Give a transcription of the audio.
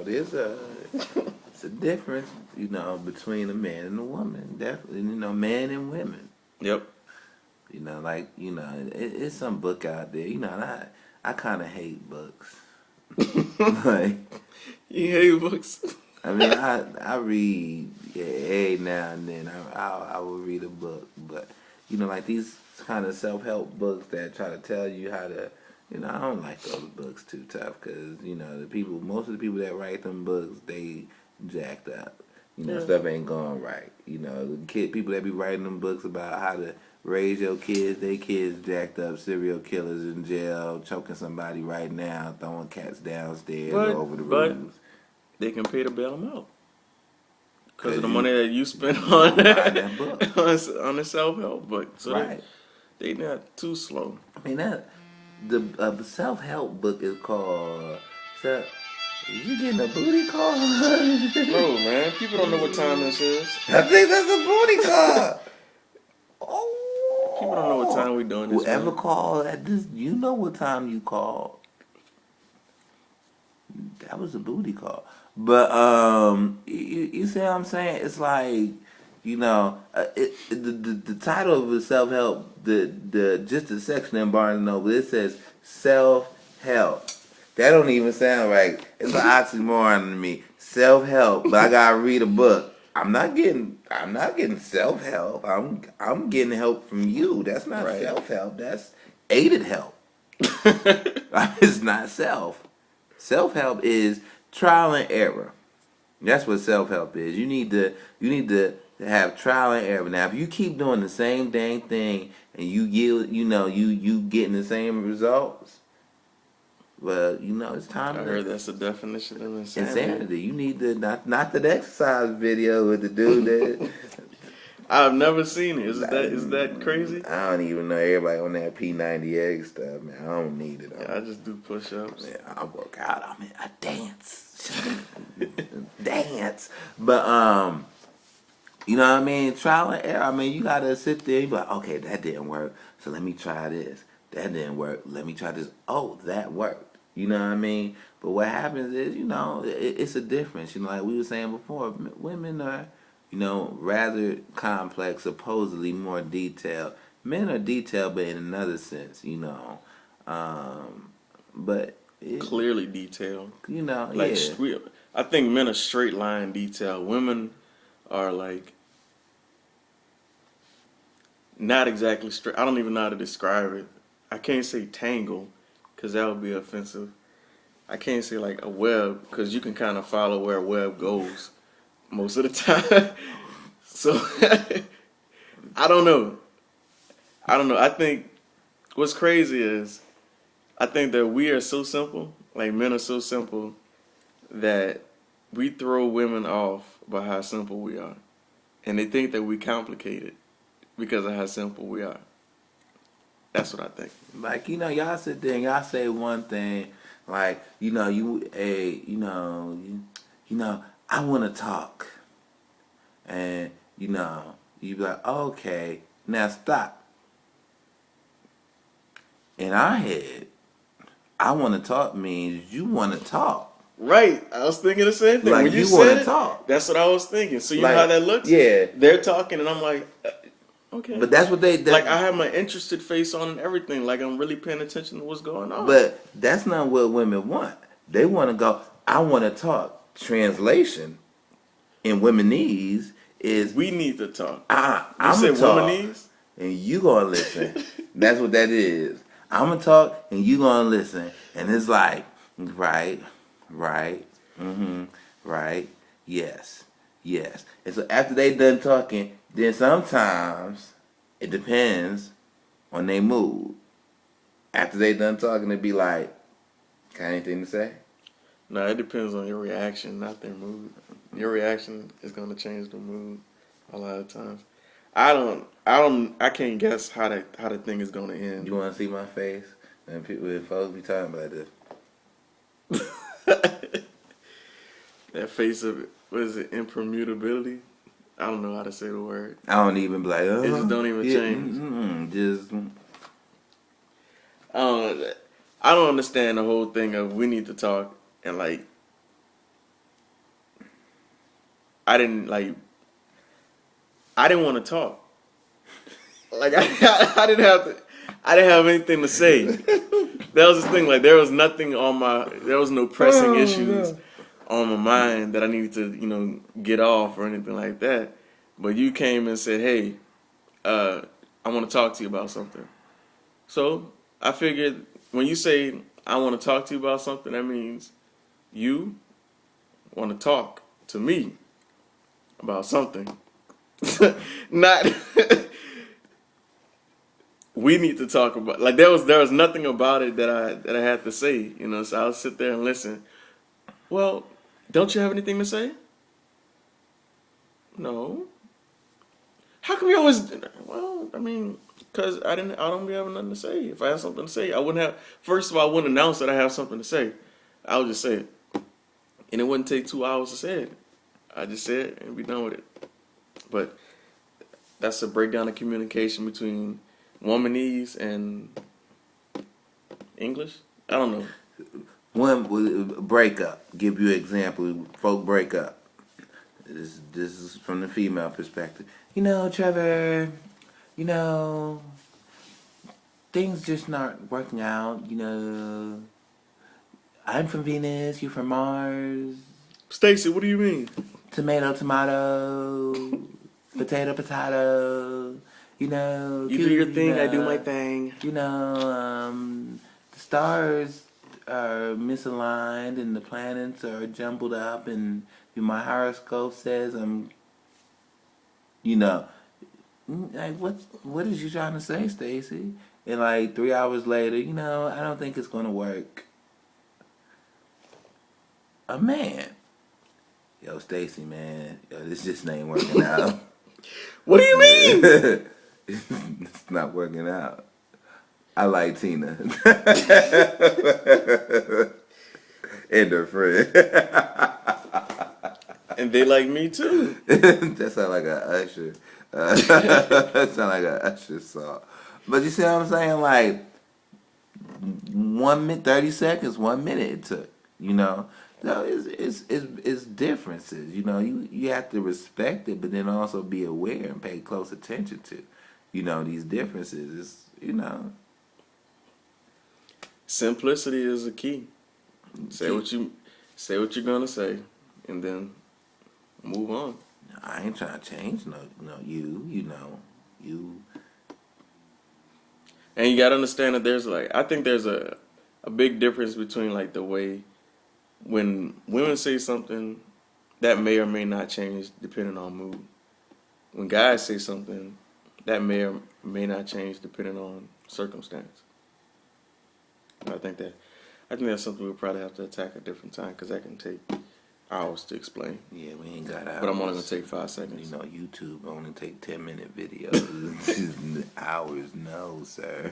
there's it's a difference, between a man and a woman. Definitely, men and women. Yep. It's some book out there. And I kind of hate books. Like, you hate books? I mean, I read every now and then. I will read a book, but like these kind of self-help books that try to tell you how to. I don't like those books too tough because most of the people that write them books, they jacked up. Stuff ain't going right. People that be writing them books about how to raise your kids, they kids jacked up, serial killers in jail, choking somebody right now, throwing cats downstairs or over the roofs. They can pay to bail them out because of the money that you spent on that book, on the self-help book. So right. They not too slow. I mean the self-help book is called. You getting a booty call? No, man. People don't know what time this is. I think that's a booty call. Oh. People don't know what time we doing this. Whoever called at this, you know what time you called. That was a booty call. But you see what I'm saying? It's like the title of the self-help, just the section in Barnes and Noble, it says self-help. That don't even sound right. It's an oxymoron to me. Self-help, but I gotta read a book. I'm not getting self-help. I'm getting help from you. That's not right. Self-help. That's aided help. It's not self. Self-help is trial and error. That's what self-help is. You need to have trial and error. Now, if you keep doing the same dang thing and you getting the same results, well, it's time. I heard that's the definition of insanity. Insanity. You need to not the exercise video with the dude that. I've never seen it. Is that crazy? I don't even know everybody on that P90X stuff, man. I don't need it. Yeah, I just do push-ups. Yeah, I work out. I dance. Dance. But you know what I mean? Trial and error. I mean, you gotta sit there and be like, okay, that didn't work, so let me try this. That didn't work. Let me try this. Oh, that worked. You know what I mean? But what happens is, it's a difference. Like we were saying before, women are, rather complex, supposedly more detailed. Men are detailed, but in another sense, But clearly detailed. Like yeah. I think men are straight line detailed. Women are like not exactly straight. I don't even know how to describe it. I can't say tangle because that would be offensive. I can't say like a web because you can kind of follow where a web goes most of the time. So I don't know. I think what's crazy is I think that we are so simple, like men are so simple that we throw women off by how simple we are. And they think that we complicate it because of how simple we are. That's what I think. Like, y'all sit there and y'all say one thing, like, I want to talk. And, you be like, okay, now stop. In our head, I want to talk means you want to talk. Right. I was thinking the same thing. Like, when you want said to talk. That's what I was thinking. So you know how that looks? Yeah. They're talking and I'm like, okay. But that's what like I have my interested face on and everything. Like I'm really paying attention to what's going on. But that's not what women want. They want to go, I want to talk. Translation in womenese is we need to talk. I'm going to talk. Womenese? And you going to listen. That's what that is. I'm going to talk and you going to listen. And it's like, right, right, yes. And so after they done talking, then sometimes it depends on their mood. After they done talking, they be like, got anything to say? No, it depends on your reaction, not their mood. Your reaction is going to change the mood a lot of times. I can't guess how the thing is going to end. You want to see my face? And people, folks be talking about this. That face of, what is it, impermutability? I don't know how to say the word. I don't even be like, it just don't even change. I don't understand the whole thing of we need to talk and like I didn't want to talk. Like I didn't have anything to say. That was the thing. Like there was no pressing issues on my mind that I needed to, get off or anything like that. But you came and said, "Hey, I want to talk to you about something." So I figured when you say I want to talk to you about something, that means you want to talk to me about something. Not we need to talk about, like there was nothing about it that I had to say, so I'll sit there and listen. Well, don't you have anything to say? No. How come you always? Well, I mean, because I don't be having nothing to say. If I had something to say, I wouldn't have. First of all, I wouldn't announce that I have something to say. I would just say it, and it wouldn't take 2 hours to say it. I just say it and be done with it. But that's a breakdown of communication between womanese and English. I don't know. One breakup. Give you an example. Folk break up. This is from the female perspective. Trevor, things just not working out. I'm from Venus, you from Mars. Stacy, what do you mean? Tomato, potato. You do your thing, I do my thing. The stars are misaligned and the planets are jumbled up, and my horoscope says I'm, like what is you trying to say, Stacy? And like 3 hours later, I don't think it's gonna work. A man, yo, Stacy, man, this just ain't working out. What do you mean? It's not working out. I like Tina and her friend. And they like me too. That sound like a Usher. That sound like a Usher song. But you see what I'm saying? Like 1 minute, 30 seconds, 1 minute it took. No, it's differences. You have to respect it, but then also be aware and pay close attention to. These differences. Simplicity is the key. Say what you're gonna say, and then move on. I ain't trying to change you. And you gotta understand that I think there's a big difference between like the way when women say something that may or may not change depending on mood. When guys say something that may or may not change depending on circumstance. And I think that's something we'll probably have to attack at a different time because that can take hours to explain. Yeah, we ain't got hours. But I'm only going to take 5 seconds. YouTube only take 10-minute videos. Hours, no, sir.